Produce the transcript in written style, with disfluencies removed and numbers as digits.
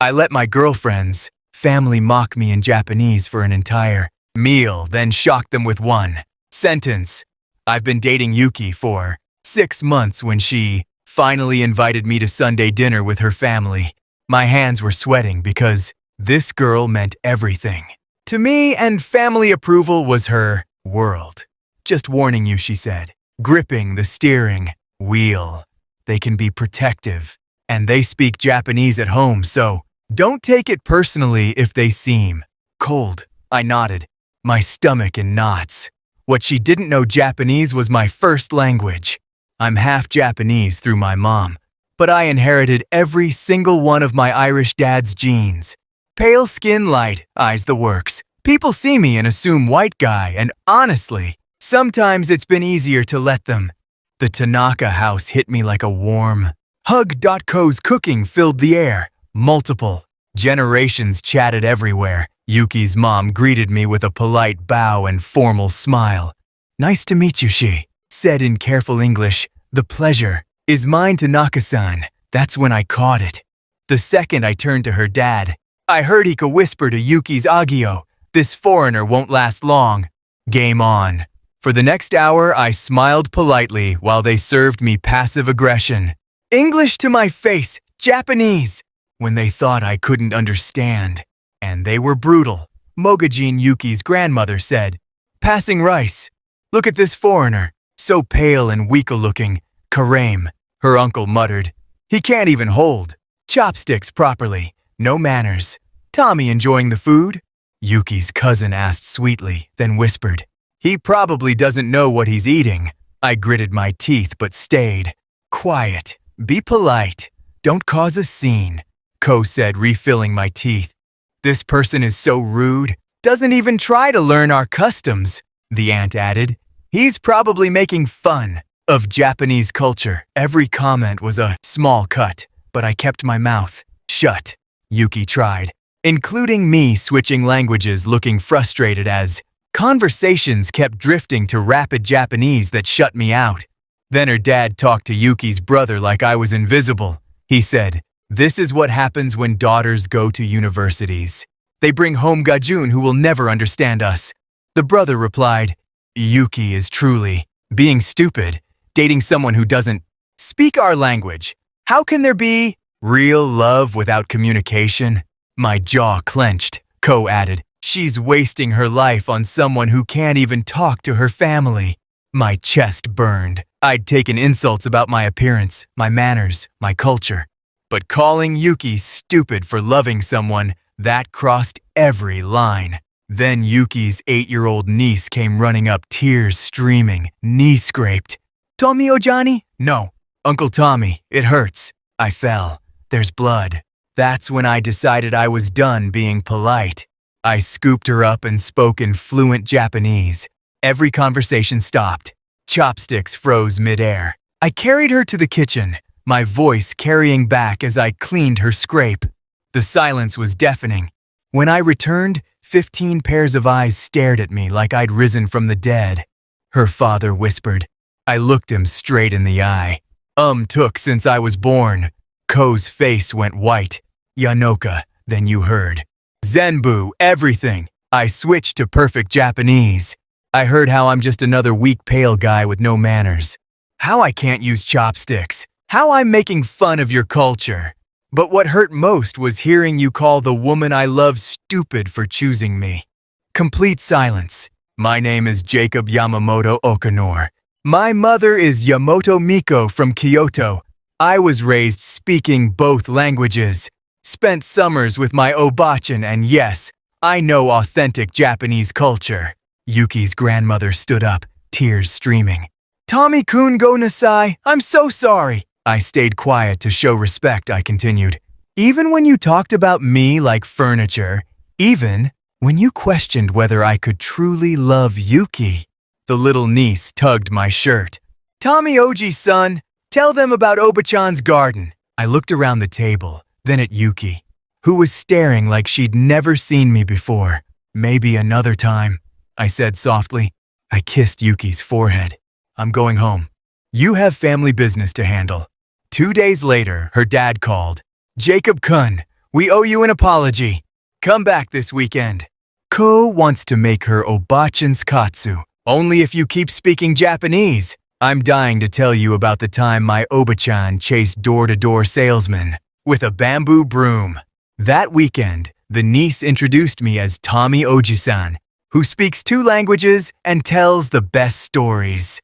I let my girlfriend's family mock me in Japanese for an entire meal, then shocked them with one sentence. I've been dating Yuki for 6 months when she finally invited me to Sunday dinner with her family. My hands were sweating because this girl meant everything to me, and family approval was her world. Just warning you, she said, gripping the steering wheel. They can be protective, and they speak Japanese at home, so don't take it personally if they seem cold. I nodded, my stomach in knots. What she didn't know, Japanese was my first language. I'm half Japanese through my mom, but I inherited every single one of my Irish dad's genes. Pale skin, light eyes, the works. People see me and assume white guy, and honestly, sometimes it's been easier to let them. The Tanaka house hit me like a warm hug. Ko's cooking filled the air. Multiple generations chatted everywhere. Yuki's mom greeted me with a polite bow and formal smile. Nice to meet you, she said in careful English. The pleasure is mine, Tanaka-san. That's when I caught it. The second I turned to her dad, I heard Ika whisper to Yuki's Agio, this foreigner won't last long. Game on. For the next hour, I smiled politely while they served me passive aggression. English to my face, Japanese, when they thought I couldn't understand. And they were brutal. Mogajin, Yuki's grandmother, said, passing rice. Look at this foreigner, so pale and weak-looking. Karame, her uncle muttered. He can't even hold chopsticks properly. No manners. Tommy enjoying the food? Yuki's cousin asked sweetly, then whispered. He probably doesn't know what he's eating. I gritted my teeth but stayed quiet. Be polite. Don't cause a scene, Ko said, refilling my teeth. This person is so rude. Doesn't even try to learn our customs, the aunt added. He's probably making fun of Japanese culture. Every comment was a small cut, but I kept my mouth shut. Yuki tried, including me switching languages, looking frustrated as conversations kept drifting to rapid Japanese that shut me out. Then her dad talked to Yuki's brother like I was invisible. He said, this is what happens when daughters go to universities. They bring home Gajun who will never understand us. The brother replied, Yuki is truly being stupid, dating someone who doesn't speak our language. How can there be real love without communication? My jaw clenched. Ko added, she's wasting her life on someone who can't even talk to her family. My chest burned. I'd taken insults about my appearance, my manners, my culture. But calling Yuki stupid for loving someone, that crossed every line. Then Yuki's 8-year-old niece came running up, tears streaming, knee scraped. Tomio Johnny? No. Uncle Tommy, it hurts. I fell. There's blood. That's when I decided I was done being polite. I scooped her up and spoke in fluent Japanese. Every conversation stopped. Chopsticks froze midair. I carried her to the kitchen, my voice carrying back as I cleaned her scrape. The silence was deafening. When I returned, 15 pairs of eyes stared at me like I'd risen from the dead. Her father whispered. I looked him straight in the eye. Took since I was born. Ko's face went white. Yanoka, then you heard. Zenbu, everything. I switched to perfect Japanese. I heard how I'm just another weak pale guy with no manners. How I can't use chopsticks. How I'm making fun of your culture. But what hurt most was hearing you call the woman I love stupid for choosing me. Complete silence. My name is Jacob Yamamoto Okanor. My mother is Yamoto Miko from Kyoto. I was raised speaking both languages. Spent summers with my Obachan, and yes, I know authentic Japanese culture. Yuki's grandmother stood up, tears streaming. Tommy-kun go nasai, I'm so sorry. I stayed quiet to show respect, I continued. Even when you talked about me like furniture, even when you questioned whether I could truly love Yuki. The little niece tugged my shirt. Tommy Oji-san, tell them about Obachan's garden. I looked around the table, then at Yuki, who was staring like she'd never seen me before. Maybe another time, I said softly. I kissed Yuki's forehead. I'm going home. You have family business to handle. 2 days later, her dad called. Jacob-kun, We owe you an apology. Come back this weekend. Ko wants to make her Obachan's Katsu, only if you keep speaking Japanese. I'm dying to tell you about the time my Obachan chased door-to-door salesmen with a bamboo broom. That weekend, the niece introduced me as Tommy Ojisan, who speaks 2 languages and tells the best stories.